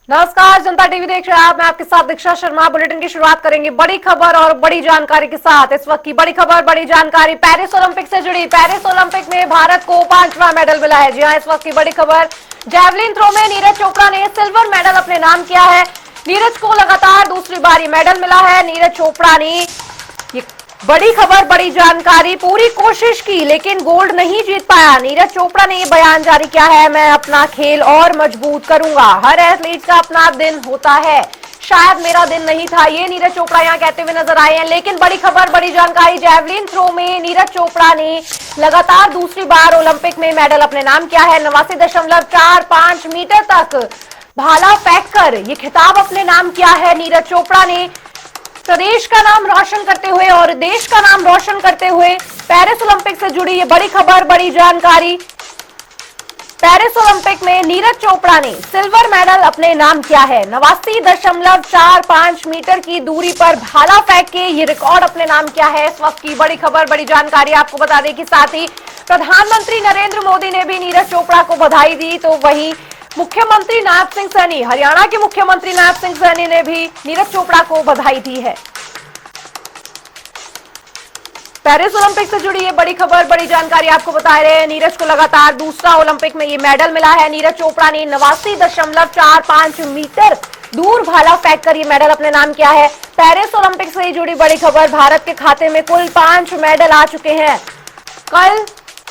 नमस्कार, जनता टीवी देख रहे हैं आप। मैं आपके साथ दीक्षा शर्मा। बुलेटिन की शुरुआत करेंगे बड़ी खबर और बड़ी जानकारी के साथ। इस वक्त की बड़ी खबर, बड़ी जानकारी पेरिस ओलंपिक से जुड़ी। पेरिस ओलंपिक में भारत को 5वां मेडल मिला है। जी हां, इस वक्त की बड़ी खबर, जैवलिन थ्रो में नीरज चोपड़ा ने सिल्वर मेडल अपने नाम किया है। नीरज को लगातार दूसरी बार ये मेडल मिला है। नीरज चोपड़ा ने ये बड़ी खबर, बड़ी जानकारी, पूरी कोशिश की लेकिन गोल्ड नहीं जीत पाया। नीरज चोपड़ा ने ये बयान जारी किया है, मैं अपना खेल और मजबूत करूंगा। हर एथलीट का अपना दिन होता है, शायद मेरा दिन नहीं था, ये नीरज चोपड़ा यहां कहते हुए नजर आए हैं। लेकिन बड़ी खबर, बड़ी जानकारी, जैवलिन थ्रो में नीरज चोपड़ा ने लगातार दूसरी बार ओलंपिक में मेडल अपने नाम किया है। 89.45 मीटर तक भाला फेंककर ये खिताब अपने नाम किया है नीरज चोपड़ा ने। प्रदेश का नाम रोशन करते हुए और देश का नाम रोशन करते हुए पेरिस ओलंपिक से जुड़ी ये बड़ी खबर, बड़ी जानकारी। पेरिस ओलंपिक में नीरज चोपड़ा ने सिल्वर मेडल अपने नाम किया है। 89.45 मीटर की दूरी पर भाला फेंक के ये रिकॉर्ड अपने नाम किया है। इस वक्त की बड़ी खबर, बड़ी जानकारी आपको बता दें कि साथ ही प्रधानमंत्री नरेंद्र मोदी ने भी नीरज चोपड़ा को बधाई दी, तो वहीं मुख्यमंत्री नायब सिंह सैनी, हरियाणा के मुख्यमंत्री नायब सिंह सैनी ने भी नीरज चोपड़ा को बधाई दी है। पेरिस ओलंपिक से जुड़ी ये बड़ी खबर, बड़ी जानकारी आपको बता रहे हैं। नीरज को लगातार दूसरा ओलंपिक में ये मेडल मिला है। नीरज चोपड़ा ने 89.45 मीटर दूर भाला फेंककर ये मेडल अपने नाम किया है। पेरिस ओलंपिक से जुड़ी बड़ी खबर, भारत के खाते में कुल 5 मेडल आ चुके हैं। कल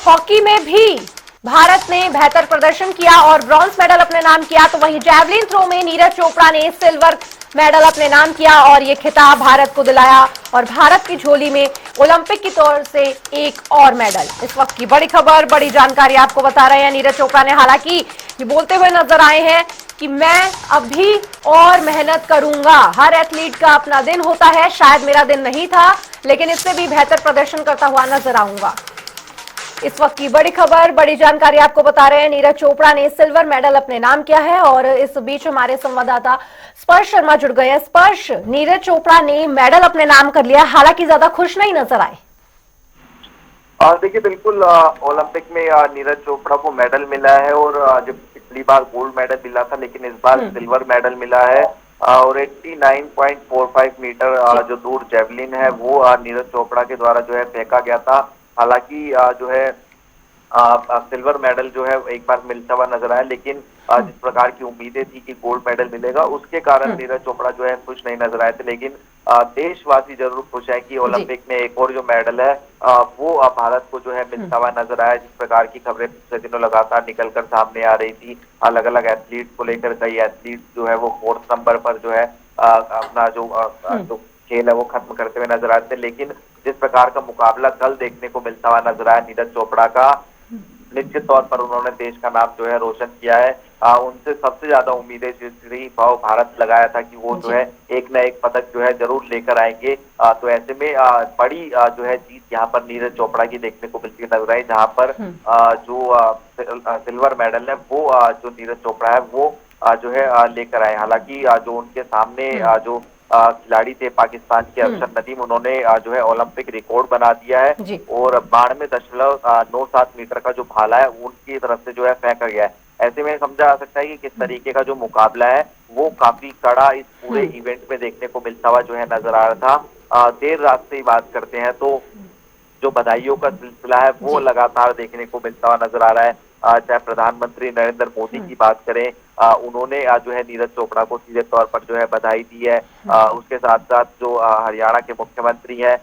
हॉकी में भी भारत ने बेहतर प्रदर्शन किया और ब्रॉन्ज मेडल अपने नाम किया, तो वहीं जैवलिन थ्रो में नीरज चोपड़ा ने सिल्वर मेडल अपने नाम किया और ये खिताब भारत को दिलाया और भारत की झोली में ओलंपिक की तौर से एक और मेडल। इस वक्त की बड़ी खबर, बड़ी जानकारी आपको बता रहे हैं। नीरज चोपड़ा ने हालांकि ये बोलते हुए नजर आए हैं कि मैं अभी और मेहनत करूंगा। हर एथलीट का अपना दिन होता है, शायद मेरा दिन नहीं था, लेकिन इससे भी बेहतर प्रदर्शन करता हुआ नजर आऊंगा। इस वक्त की बड़ी खबर, बड़ी जानकारी आपको बता रहे हैं। नीरज चोपड़ा ने सिल्वर मेडल अपने नाम किया है और इस बीच हमारे संवाददाता स्पर्श शर्मा जुड़ गए हैं। स्पर्श, नीरज चोपड़ा ने मेडल अपने नाम कर लिया, हालांकि ज्यादा खुश नहीं नजर आए। देखिए, बिल्कुल ओलंपिक में नीरज चोपड़ा को मेडल मिला है और जब पिछली बार गोल्ड मेडल मिला था, लेकिन इस बार सिल्वर मेडल मिला है। और 89.45 मीटर जो दूर जेवलिन है वो नीरज चोपड़ा के द्वारा जो है फेंका गया था। हालांकि जो है सिल्वर मेडल जो है एक बार मिलता हुआ नजर आया, लेकिन जिस प्रकार की उम्मीदें थी कि गोल्ड मेडल मिलेगा, उसके कारण नीरज चोपड़ा जो है खुश नहीं नजर आए थे। लेकिन देशवासी जरूर खुश है कि ओलंपिक में एक और जो मेडल है वो भारत को जो है मिलता हुआ नजर आया। जिस प्रकार की खबरें पिछले दिनों लगातार निकलकर सामने आ रही थी, अलग अलग एथलीट को लेकर, कई एथलीट जो है वो 4th नंबर पर जो है अपना जो खेल है वो खत्म करते हुए नजर आते हैं। लेकिन जिस प्रकार का मुकाबला कल देखने को मिलता हुआ नजर आया नीरज चोपड़ा का, निश्चित तौर पर उन्होंने देश का नाम जो है रोशन किया है। उनसे सबसे ज्यादा उम्मीदें जिस भाव भारत लगाया था कि वो जो है एक न एक पदक जो है जरूर लेकर आएंगे। तो ऐसे में बड़ी जो है जीत यहाँ पर नीरज चोपड़ा की देखने को मिलती नजर आई, जहाँ पर जो सिल्वर मेडल है वो जो नीरज चोपड़ा है वो जो है लेकर आए। हालांकि जो उनके सामने जो खिलाड़ी थे पाकिस्तान के अफसर नदीम, उन्होंने जो है ओलंपिक रिकॉर्ड बना दिया है और 92.97 मीटर का जो भाला है उनकी तरफ से जो है फेंका गया है। ऐसे में समझा जा सकता है कि किस तरीके का जो मुकाबला है वो काफी कड़ा इस पूरे इवेंट में देखने को मिलता हुआ जो है नजर आ रहा था। देर रात से ही बात करते हैं तो जो बधाइयों का सिलसिला है वो लगातार देखने को मिलता हुआ नजर आ रहा है। चाहे प्रधानमंत्री नरेंद्र मोदी की बात करें, उन्होंने जो है नीरज चोपड़ा को सीधे तौर पर जो है बधाई दी है। उसके साथ साथ जो हरियाणा के मुख्यमंत्री हैं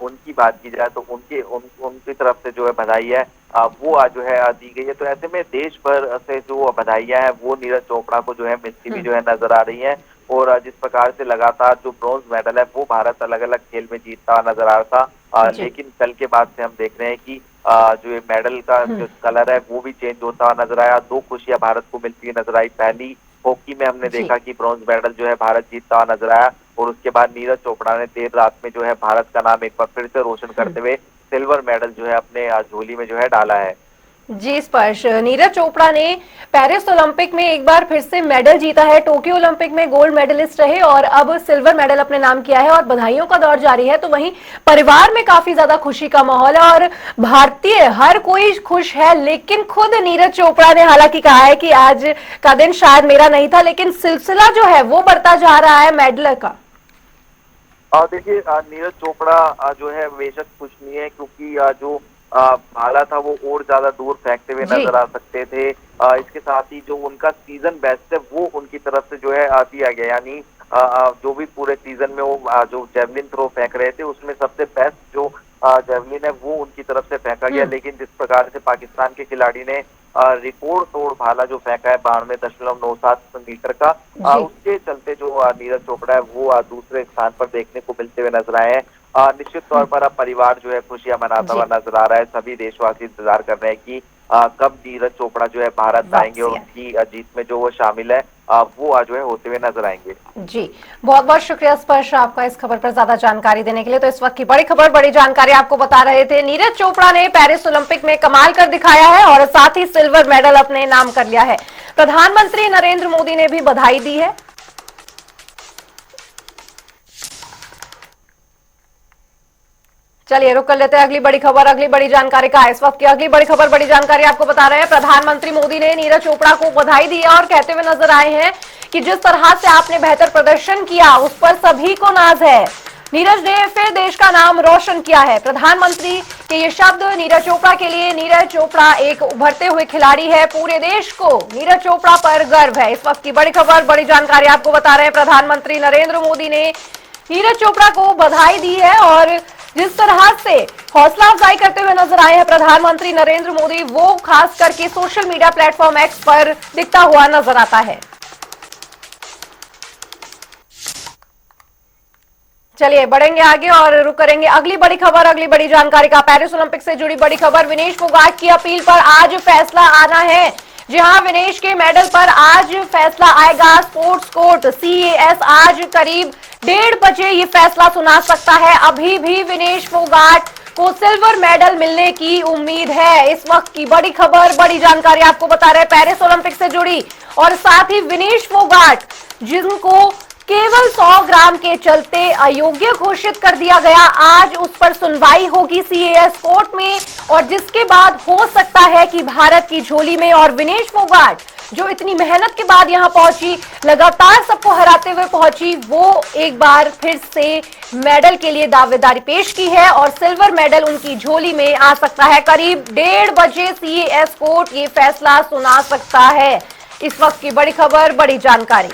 उनकी बात की जाए तो उनकी तरफ से जो है बधाई है वो जो है दी गई है। तो ऐसे में देश भर से जो बधाइयां हैं वो नीरज चोपड़ा को जो है मिलती भी जो है नजर आ रही है। और जिस प्रकार से लगातार जो ब्रॉन्ज मेडल है वो भारत अलग अलग खेल में जीतता हुआ नजर आ रहा था, लेकिन कल के बाद से हम देख रहे हैं कि जो ये मेडल का जो कलर है वो भी चेंज होता हुआ नजर आया। 2 खुशियां भारत को मिलती हुई नजर आई। पहली हॉकी में हमने देखा कि ब्रॉन्ज मेडल जो है भारत जीतता हुआ नजर आया और उसके बाद नीरज चोपड़ा ने देर रात में जो है भारत का नाम एक बार फिर से रोशन करते हुए सिल्वर मेडल जो है अपने झोली में जो है डाला है। जी स्पर्श, नीरज चोपड़ा ने पेरिस ओलंपिक में एक बार फिर से मेडल जीता है, टोक्यो ओलंपिक में गोल्ड मेडलिस्ट रहे और अब सिल्वर मेडल अपने नाम किया है और बधाइयों का दौर जारी है। तो वहीं परिवार में काफी ज्यादा खुशी का माहौल है और भारतीय हर कोई खुश है, लेकिन खुद नीरज चोपड़ा ने हालांकि कहा है कि आज का दिन शायद मेरा नहीं था, लेकिन सिलसिला जो है वो बढ़ता जा रहा है मेडल का। देखिए, नीरज चोपड़ा जो है बेशक खुश नहीं है, क्योंकि जो भाला था वो और ज्यादा दूर फेंकते हुए नजर आ सकते थे। इसके साथ ही जो उनका सीजन बेस्ट है वो उनकी तरफ से जो है दिया गया, यानी जो भी पूरे सीजन में वो जो जेवलिन थ्रो फेंक रहे थे उसमें सबसे बेस्ट जो जेवलिन है वो उनकी तरफ से फेंका गया। लेकिन जिस प्रकार से पाकिस्तान के खिलाड़ी ने रिकॉर्ड तोड़ भाला जो फेंका है 92.97 मीटर का, उसके चलते जो नीरज चोपड़ा है वो दूसरे स्थान पर देखने को मिलते हुए नजर आए हैं। निश्चित तौर पर अब परिवार जो है खुशियां मनाता हुआ नजर आ रहा है। सभी देशवासी इंतजार कर रहे हैं कि कब नीरज चोपड़ा जो है भारत आएंगे और उनकी जीत में जो वो शामिल है वो जो है होते हुए नजर आएंगे। जी, बहुत बहुत शुक्रिया स्पर्श आपका इस खबर पर ज्यादा जानकारी देने के लिए। तो इस वक्त की बड़ी खबर, बड़ी जानकारी आपको बता रहे थे, नीरज चोपड़ा ने पेरिस ओलंपिक में कमाल कर दिखाया है और साथ ही सिल्वर मेडल अपने नाम कर लिया है। प्रधानमंत्री नरेंद्र मोदी ने भी बधाई दी है। चलिए रुक कर लेते हैं अगली बड़ी खबर, अगली बड़ी जानकारी का। इस वक्त की अगली बड़ी खबर, बड़ी जानकारी आपको बता रहे हैं, प्रधानमंत्री मोदी ने नीरज चोपड़ा को बधाई दी है और कहते हुए नजर आए हैं कि जिस तरह से आपने बेहतर प्रदर्शन किया उस पर सभी को नाज है। नीरज ने फिर देश का नाम रोशन किया है। प्रधानमंत्री के ये शब्द नीरज चोपड़ा के लिए। नीरज चोपड़ा एक उभरते हुए खिलाड़ी है, पूरे देश को नीरज चोपड़ा पर गर्व है। इस वक्त की बड़ी खबर, बड़ी जानकारी आपको बता रहे हैं, प्रधानमंत्री नरेंद्र मोदी ने नीरज चोपड़ा को बधाई दी है और जिस तरह से हौसला अफजाई करते हुए नजर आए हैं प्रधानमंत्री नरेंद्र मोदी, वो खास करके सोशल मीडिया प्लेटफॉर्म एक्स पर दिखता हुआ नजर आता है। चलिए बढ़ेंगे आगे और रुक करेंगे अगली बड़ी खबर, अगली बड़ी जानकारी का। पेरिस ओलंपिक से जुड़ी बड़ी खबर, विनेश फोगाट की अपील पर आज फैसला आना है। जी हां, विनेश के मेडल पर आज फैसला आएगा। स्पोर्ट्स कोर्ट CAS आज करीब 1:30 बजे ये फैसला सुना सकता है। अभी भी विनेश फोगाट को सिल्वर मेडल मिलने की उम्मीद है। इस वक्त की बड़ी खबर, बड़ी जानकारी आपको बता रहे हैं पेरिस ओलंपिक से जुड़ी, और साथ ही विनेश फोगाट जिनको केवल 100 ग्राम के चलते अयोग्य घोषित कर दिया गया, आज उस पर सुनवाई होगी CAS कोर्ट में, और जिसके बाद हो सकता है कि भारत की झोली में, और विनेश फोगाट जो इतनी मेहनत के बाद यहां पहुंची, लगातार सबको हराते हुए पहुंची, वो एक बार फिर से मेडल के लिए दावेदारी पेश की है और सिल्वर मेडल उनकी झोली में आ सकता है। करीब 1:30 बजे CAS कोर्ट ये फैसला सुना सकता है। इस वक्त की बड़ी खबर, बड़ी जानकारी।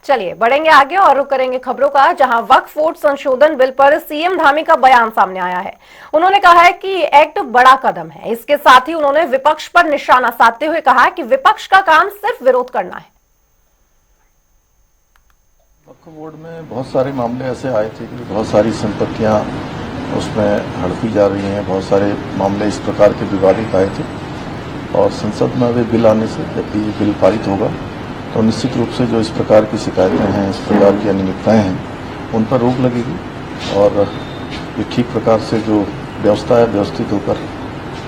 चलिए बढ़ेंगे आगे और रुक करेंगे खबरों का, जहां वक्फ बोर्ड संशोधन बिल पर CM धामी का बयान सामने आया है। उन्होंने कहा है कि एक्ट बड़ा कदम है। इसके साथ ही उन्होंने विपक्ष पर निशाना साधते हुए कहा कि विपक्ष का काम सिर्फ विरोध करना है। वक्फ बोर्ड में बहुत सारे मामले ऐसे आए थे कि बहुत सारी संपत्तियां उसमें हड़पी जा रही हैं, बहुत सारे मामले इस प्रकार के विवादित आए थे, और संसद में वे बिल आने से, जब भी ये बिल पारित होगा तो निश्चित रूप से जो इस प्रकार की शिकायतें हैं, इस प्रकार की अनियमितताएं हैं, उन पर रोक लगेगी और ये ठीक प्रकार से जो व्यवस्था है व्यवस्थित होकर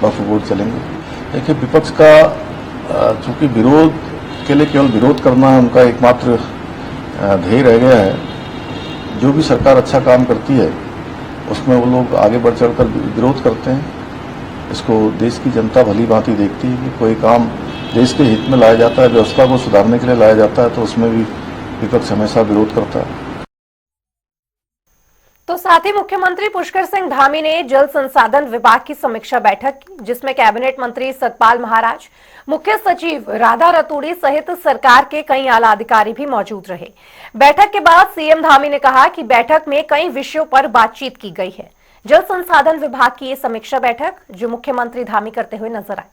वक्फ बोर्ड चलेंगे। देखिए, विपक्ष का चूंकि विरोध के लिए केवल विरोध करना है उनका एकमात्र ध्येय रह गया है। जो भी सरकार अच्छा काम करती है उसमें वो लोग आगे बढ़ चढ़कर विरोध करते हैं। इसको देश की जनता भली भांति देखती है कि कोई काम देश के हित में लाया जाता है, व्यवस्था को सुधारने के लिए लाया जाता है, तो उसमें भी विपक्ष हमेशा विरोध करता है। तो साथ ही मुख्यमंत्री पुष्कर सिंह धामी ने जल संसाधन विभाग की समीक्षा बैठक की, जिसमें कैबिनेट मंत्री सतपाल महाराज, मुख्य सचिव राधा रतूड़ी सहित सरकार के कई आला अधिकारी भी मौजूद रहे। बैठक के बाद CM धामी ने कहा कि बैठक में कई विषयों पर बातचीत की गई है। जल संसाधन विभाग की ये समीक्षा बैठक जो मुख्यमंत्री धामी करते हुए नजर आए।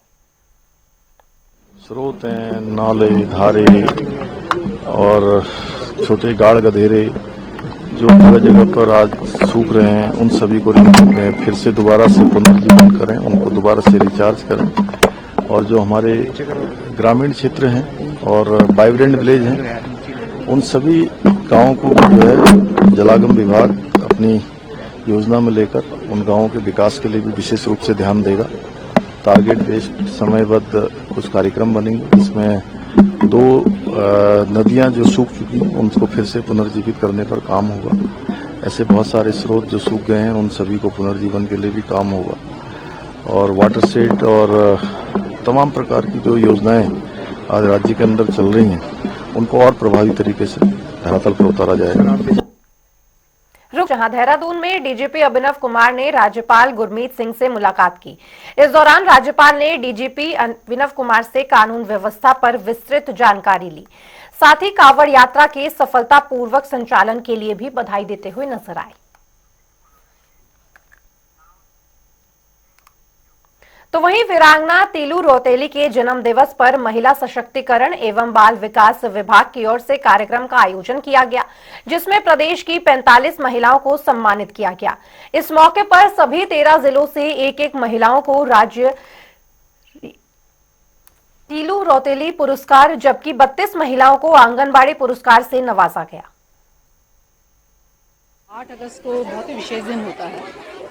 स्रोत हैं, नाले, धारे और छोटे गाढ़ गधेरे जो जगह जगह पर आज सूख रहे हैं, उन सभी को फिर से दोबारा से पुनर्जीवन करें, उनको दोबारा से रिचार्ज करें। और जो हमारे ग्रामीण क्षेत्र हैं और वाइब्रेंट विलेज हैं, उन सभी गांवों को जो है जलागम विभाग अपनी योजना में लेकर उन गांवों के विकास के लिए भी विशेष रूप से ध्यान देगा। टारगेट बेस्ड समयबद्ध कुछ कार्यक्रम बनेंगे, जिसमें 2 नदियां जो सूख चुकी हैं उनको फिर से पुनर्जीवित करने पर काम होगा। ऐसे बहुत सारे स्रोत जो सूख गए हैं उन सभी को पुनर्जीवन के लिए भी काम होगा। और वाटर सेट और तमाम प्रकार की जो योजनाएं आज राज्य के अंदर चल रही हैं उनको और प्रभावी तरीके से धरातल पर उतारा जाएगा। जहां देहरादून में डीजीपी अभिनव कुमार ने राज्यपाल गुरमीत सिंह से मुलाकात की। इस दौरान राज्यपाल ने डीजीपी अभिनव कुमार से कानून व्यवस्था पर विस्तृत जानकारी ली। साथ ही कांवड़ यात्रा के सफलतापूर्वक संचालन के लिए भी बधाई देते हुए नजर आए। तो वहीं वीरांगना तीलू रौतेली के जन्म दिवस पर महिला सशक्तिकरण एवं बाल विकास विभाग की ओर से कार्यक्रम का आयोजन किया गया, जिसमें प्रदेश की 45 महिलाओं को सम्मानित किया गया। इस मौके पर सभी 13 जिलों से एक महिलाओं को राज्य तीलू रौतेली पुरस्कार, जबकि 32 महिलाओं को आंगनबाड़ी पुरस्कार से नवाजा गया। 8 अगस्त को बहुत ही विशेष दिन होता है।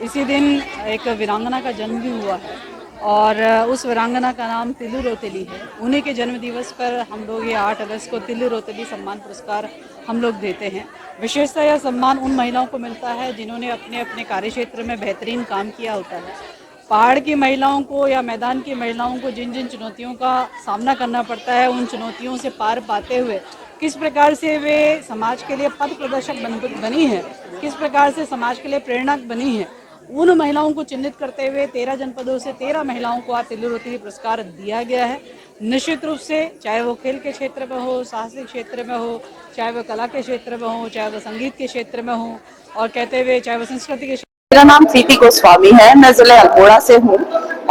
इसी दिन एक वीरांगना का जन्म भी हुआ है और उस वीरांगना का नाम तीलू रौतेली है। उन्हीं के जन्म दिवस पर हम लोग ये 8 अगस्त को तीलू रौतेली सम्मान पुरस्कार हम लोग देते हैं। विशेषतः यह सम्मान उन महिलाओं को मिलता है जिन्होंने अपने अपने कार्यक्षेत्र में बेहतरीन काम किया होता है। पहाड़ की महिलाओं को या मैदान की महिलाओं को जिन जिन चुनौतियों का सामना करना पड़ता है, उन चुनौतियों से पार पाते हुए किस प्रकार से वे समाज के लिए पथ प्रदर्शक बनी है, किस प्रकार से समाज के लिए प्रेरणा बनी है, उन महिलाओं को चिन्हित करते हुए 13 जनपदों से 13 महिलाओं को आज तीलू रौतेली पुरस्कार दिया गया है। निश्चित रूप से चाहे वो खेल के क्षेत्र में हो, साहसिक क्षेत्र में हो, चाहे वो कला के क्षेत्र में हो, चाहे वो संगीत के क्षेत्र में हो, और कहते हुए चाहे वो संस्कृति के। मेरा नाम प्रीति गोस्वामी है, मैं जिले अल्मोड़ा से हूँ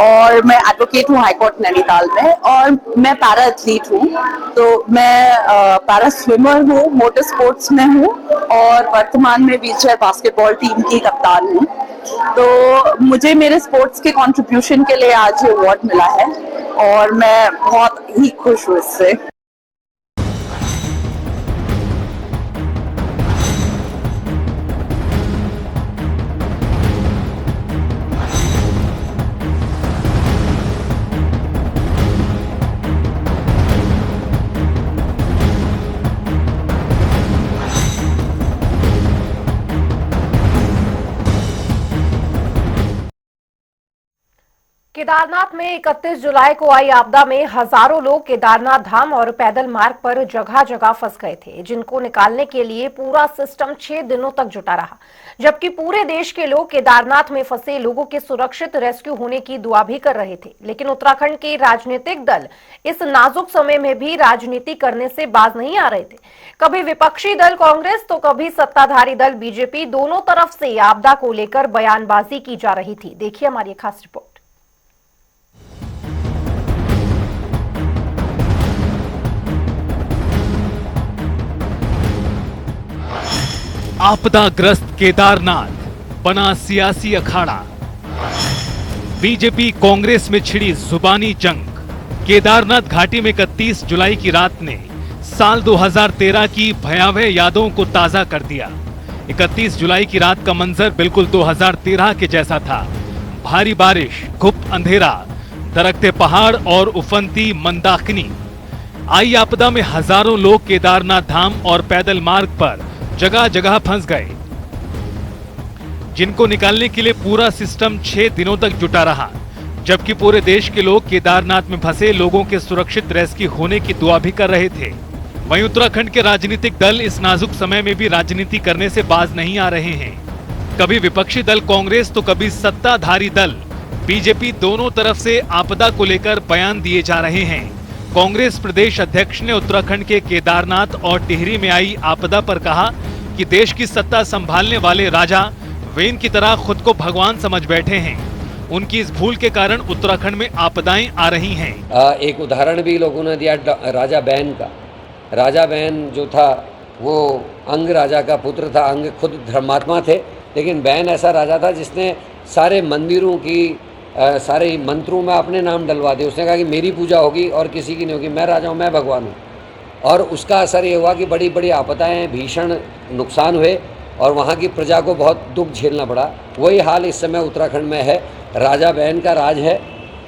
और मैं एडवोकेट हूँ हाईकोर्ट नैनीताल में, और मैं पैरा एथलीट हूँ। तो मैं पैरा स्विमर हूँ, मोटर स्पोर्ट्स में हूँ और वर्तमान में व्हीलचेयर बास्केटबॉल टीम की कप्तान हूँ। तो मुझे मेरे स्पोर्ट्स के कंट्रीब्यूशन के लिए आज ये अवार्ड मिला है और मैं बहुत ही खुश हूँ इससे। केदारनाथ में 31 जुलाई को आई आपदा में हजारों लोग केदारनाथ धाम और पैदल मार्ग पर जगह जगह फंस गए थे, जिनको निकालने के लिए पूरा सिस्टम 6 दिनों तक जुटा रहा। जबकि पूरे देश के लोग केदारनाथ में फंसे लोगों के सुरक्षित रेस्क्यू होने की दुआ भी कर रहे थे, लेकिन उत्तराखंड के राजनीतिक दल इस नाजुक समय में भी राजनीति करने से बाज नहीं आ रहे थे। कभी विपक्षी दल कांग्रेस तो कभी सत्ताधारी दल बीजेपी, दोनों तरफ से आपदा को लेकर बयानबाजी की जा रही थी। देखिए हमारी खास रिपोर्ट। आपदाग्रस्त केदारनाथ बना सियासी अखाड़ा। बीजेपी कांग्रेस में छिड़ी जुबानी जंग। केदारनाथ घाटी में 31 जुलाई की रात ने साल 2013 की भयावह यादों को ताजा कर दिया। 31 जुलाई की रात का मंजर बिल्कुल 2013 के जैसा था। भारी बारिश, गुप्त अंधेरा, दरकते पहाड़ और उफनती मंदाकिनी। आई आपदा में हजारों लोग केदारनाथ धाम और पैदल मार्ग पर जगह जगह फंस गए, जिनको निकालने के लिए पूरा सिस्टम 6 दिनों तक जुटा रहा। जबकि पूरे देश के लोग केदारनाथ में फंसे लोगों के सुरक्षित रेस्क्यू होने की दुआ भी कर रहे थे। वहीं उत्तराखंड के राजनीतिक दल इस नाजुक समय में भी राजनीति करने से बाज नहीं आ रहे हैं। कभी विपक्षी दल कांग्रेस तो कभी सत्ताधारी दल बीजेपी, दोनों तरफ से आपदा को लेकर बयान दिए जा रहे हैं। कांग्रेस प्रदेश अध्यक्ष ने उत्तराखंड के केदारनाथ और टिहरी में आई आपदा पर कहा कि देश की सत्ता संभालने वाले राजा वेन की तरह खुद को भगवान समझ बैठे हैं। उनकी इस भूल के कारण उत्तराखंड में आपदाएं आ रही हैं। एक उदाहरण भी लोगों ने दिया राजा बैन का। राजा बैन जो था वो अंग राजा का पुत्र था, अंग खुद धर्मात्मा थे, लेकिन बैन ऐसा राजा था जिसने सारे मंदिरों की सारे मंत्रों में अपने नाम डलवा दिए। उसने कहा कि मेरी पूजा होगी और किसी की नहीं होगी, मैं राजा हूँ, मैं भगवान हूँ। और उसका असर ये हुआ कि बड़ी बड़ी आपदाएं, भीषण नुकसान हुए और वहाँ की प्रजा को बहुत दुख झेलना पड़ा। वही हाल इस समय उत्तराखंड में है। राजा बहन का राज है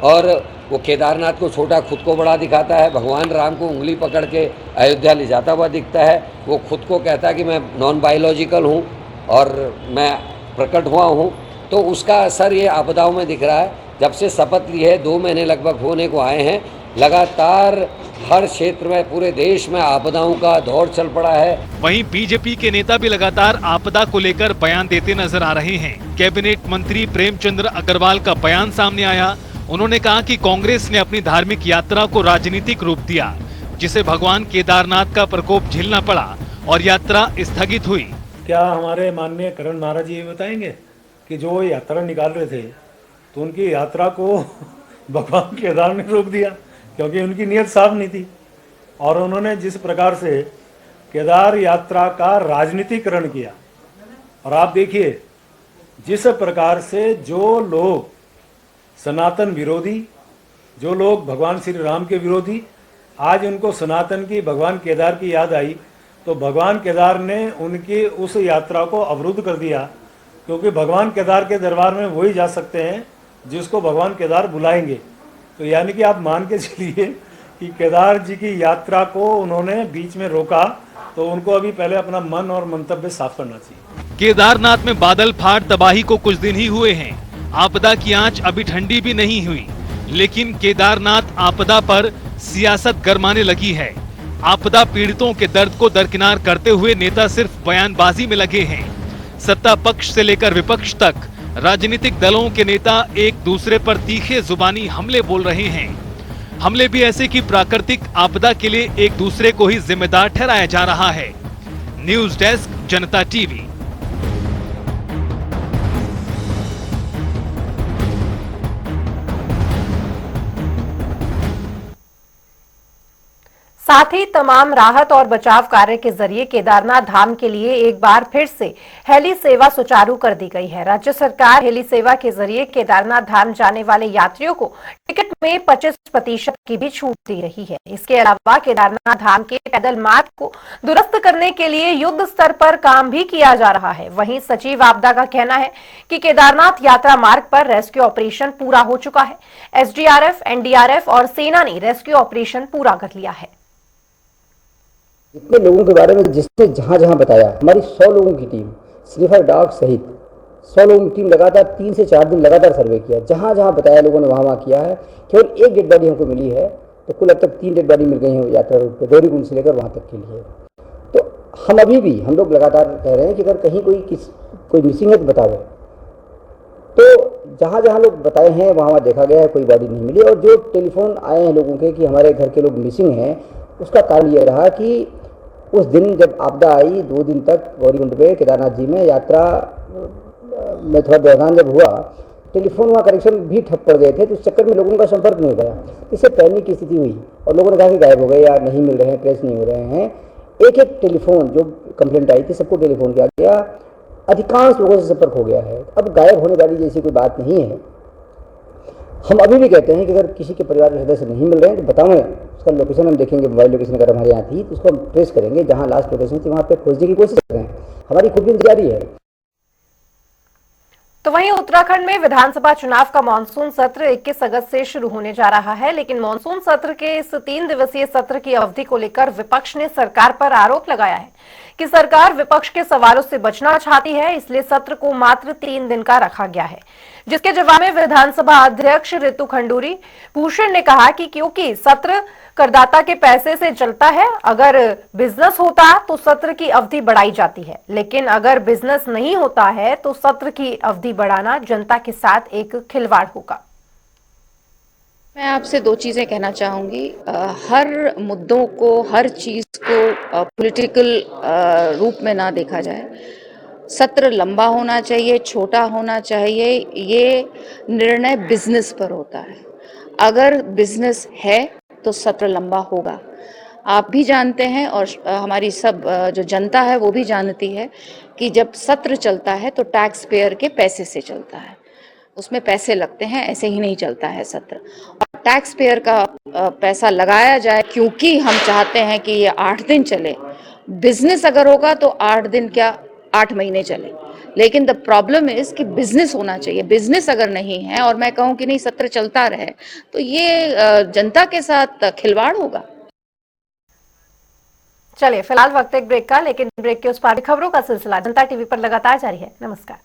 और वो केदारनाथ को छोटा, खुद को बड़ा दिखाता है। भगवान राम को उंगली पकड़ के अयोध्या ले जाता हुआ दिखता है। वो खुद को कहता है कि मैं नॉन बायोलॉजिकल हूँ और मैं प्रकट हुआ हूँ। तो उसका असर ये आपदाओं में दिख रहा है। जब से शपथ ली है, 2 महीने लगभग होने को आए हैं, लगातार हर क्षेत्र में, पूरे देश में आपदाओं का दौर चल पड़ा है। वहीं बीजेपी के नेता भी लगातार आपदा को लेकर बयान देते नजर आ रहे हैं। कैबिनेट मंत्री प्रेमचंद्र अग्रवाल का बयान सामने आया। उन्होंने कहा कि कांग्रेस ने अपनी धार्मिक यात्रा को राजनीतिक रूप दिया, जिसे भगवान केदारनाथ का प्रकोप झेलना पड़ा और यात्रा स्थगित हुई। क्या हमारे माननीय करण महाराज जी ये बताएंगे कि जो यात्रा निकाल रहे थे तो उनकी यात्रा को भगवान केदार ने रोक दिया, क्योंकि उनकी नीयत साफ नहीं थी। और उन्होंने जिस प्रकार से केदार यात्रा का राजनीतिकरण किया, और आप देखिए जिस प्रकार से जो लोग सनातन विरोधी, जो लोग भगवान श्री राम के विरोधी, आज उनको सनातन की, भगवान केदार की याद आई तो भगवान केदार ने उनकी उस यात्रा को अवरुद्ध कर दिया, क्योंकि भगवान केदार के दरबार में वही जा सकते हैं जिसको भगवान केदार बुलाएंगे। तो यानी कि आप मान के चलिए कि केदार जी की यात्रा को उन्होंने बीच में रोका, तो उनको अभी पहले अपना मन और मंतव्य साफ करना चाहिए। केदारनाथ में बादल फाट तबाही को कुछ दिन ही हुए हैं। आपदा की आंच अभी ठंडी भी नहीं हुई, लेकिन केदारनाथ आपदा पर सियासत गरमाने लगी है। आपदा पीड़ितों के दर्द को दरकिनार करते हुए नेता सिर्फ बयानबाजी में लगे हैं। सत्ता पक्ष से लेकर विपक्ष तक राजनीतिक दलों के नेता एक दूसरे पर तीखे जुबानी हमले बोल रहे हैं। हमले भी ऐसे कि प्राकृतिक आपदा के लिए एक दूसरे को ही जिम्मेदार ठहराया जा रहा है। न्यूज डेस्क, जनता टीवी। साथ ही तमाम राहत और बचाव कार्य के जरिए केदारनाथ धाम के लिए एक बार फिर से हेली सेवा सुचारू कर दी गई है। राज्य सरकार हेली सेवा के जरिए केदारनाथ धाम जाने वाले यात्रियों को टिकट में 25% की भी छूट दी रही है। इसके अलावा केदारनाथ धाम के पैदल मार्ग को दुरुस्त करने के लिए युद्ध स्तर पर काम भी किया जा रहा है। वहीं सचिव आपदा का कहना है कि केदारनाथ यात्रा मार्ग पर रेस्क्यू ऑपरेशन पूरा हो चुका है। एसडीआरएफ, एनडीआरएफ और सेना ने रेस्क्यू ऑपरेशन पूरा कर लिया है। जितने लोगों के बारे में जिसने जहाँ जहाँ बताया, हमारी 100 लोगों की टीम, स्निफर डॉग सहित 100 लोगों की टीम लगातार 3 से 4 दिन लगातार सर्वे किया। जहाँ जहाँ बताया लोगों ने वहाँ किया है। केवल एक डेड बॉडी हमको मिली है, तो कुल अब तक 3 डेड बॉडी मिल गई हैं यात्रा रूट पर, गौरीकुंड से लेकर वहाँ तक के लिए। तो हम अभी भी हम लोग लगातार कह रहे हैं कि अगर कहीं कोई मिसिंग है तो बताओ। तो जहाँ जहाँ लोग बताए हैं वहाँ देखा गया है, कोई बॉडी नहीं मिली। और जो टेलीफोन आए हैं लोगों के कि हमारे घर के लोग मिसिंग हैं, उसका कारण ये रहा कि उस दिन जब आपदा आई, 2 दिन तक गौरीकुंड पे केदारनाथ जी में यात्रा में थोड़ा व्यवधान जब हुआ, टेलीफोन वहाँ कनेक्शन भी ठप पड़ गए थे, तो उस चक्कर में लोगों का संपर्क नहीं हो गया। इससे पैनिक की स्थिति हुई और लोगों ने कहा कि गायब हो गए या नहीं मिल रहे हैं, ट्रेस नहीं हो रहे हैं। एक एक टेलीफोन जो कंप्लेंट आई थी सबको टेलीफोन किया गया, अधिकांश लोगों से संपर्क हो गया है। अब गायब होने वाली जैसी कोई बात नहीं है। हम अभी भी कहते हैं कि अगर किसी के परिवार के सदस्य नहीं मिल रहे हैं तो बताओ, उसका लोकेशन हम देखेंगे। मोबाइल लोकेशन अगर हमारे यहाँ थी तो उसको हम ट्रेस करेंगे, जहाँ लास्ट लोकेशन थी वहाँ पे खोजने की कोशिश कर रहे हैं। हमारी खुद जारी है। तो वहीं उत्तराखंड में विधानसभा चुनाव का मानसून सत्र 21 अगस्त से शुरू होने जा रहा है, लेकिन मानसून सत्र के इस 3 दिवसीय सत्र की अवधि को लेकर विपक्ष ने सरकार पर आरोप लगाया है कि सरकार विपक्ष के सवालों से बचना चाहती है, इसलिए सत्र को मात्र 3 दिन का रखा गया है। जिसके जवाब में विधानसभा अध्यक्ष ऋतु खंडूरी भूषण ने कहा कि क्योंकि सत्र करदाता के पैसे से चलता है, अगर बिजनेस होता तो सत्र की अवधि बढ़ाई जाती है, लेकिन अगर बिजनेस नहीं होता है तो सत्र की अवधि बढ़ाना जनता के साथ एक खिलवाड़ होगा। मैं आपसे 2 चीज़ें कहना चाहूँगी। हर मुद्दों को, हर चीज़ को पॉलिटिकल रूप में ना देखा जाए। सत्र लंबा होना चाहिए, छोटा होना चाहिए, ये निर्णय बिजनेस पर होता है। अगर बिजनेस है तो सत्र लंबा होगा। आप भी जानते हैं और हमारी सब जो जनता है वो भी जानती है कि जब सत्र चलता है तो टैक्स पेयर के पैसे से चलता है, उसमें पैसे लगते हैं, ऐसे ही नहीं चलता है सत्र। और टैक्स पेयर का पैसा लगाया जाए, क्योंकि हम चाहते हैं कि ये 8 दिन चले। बिजनेस अगर होगा तो 8 दिन क्या 8 महीने चले, लेकिन द प्रॉब्लम इज कि बिजनेस होना चाहिए। बिजनेस अगर नहीं है और मैं कहूं कि नहीं सत्र चलता रहे तो ये जनता के साथ खिलवाड़ होगा। चलिए फिलहाल वक्त एक ब्रेक का, लेकिन ब्रेक के उस पार खबरों का सिलसिला जनता टीवी पर लगातार जारी है। नमस्कार।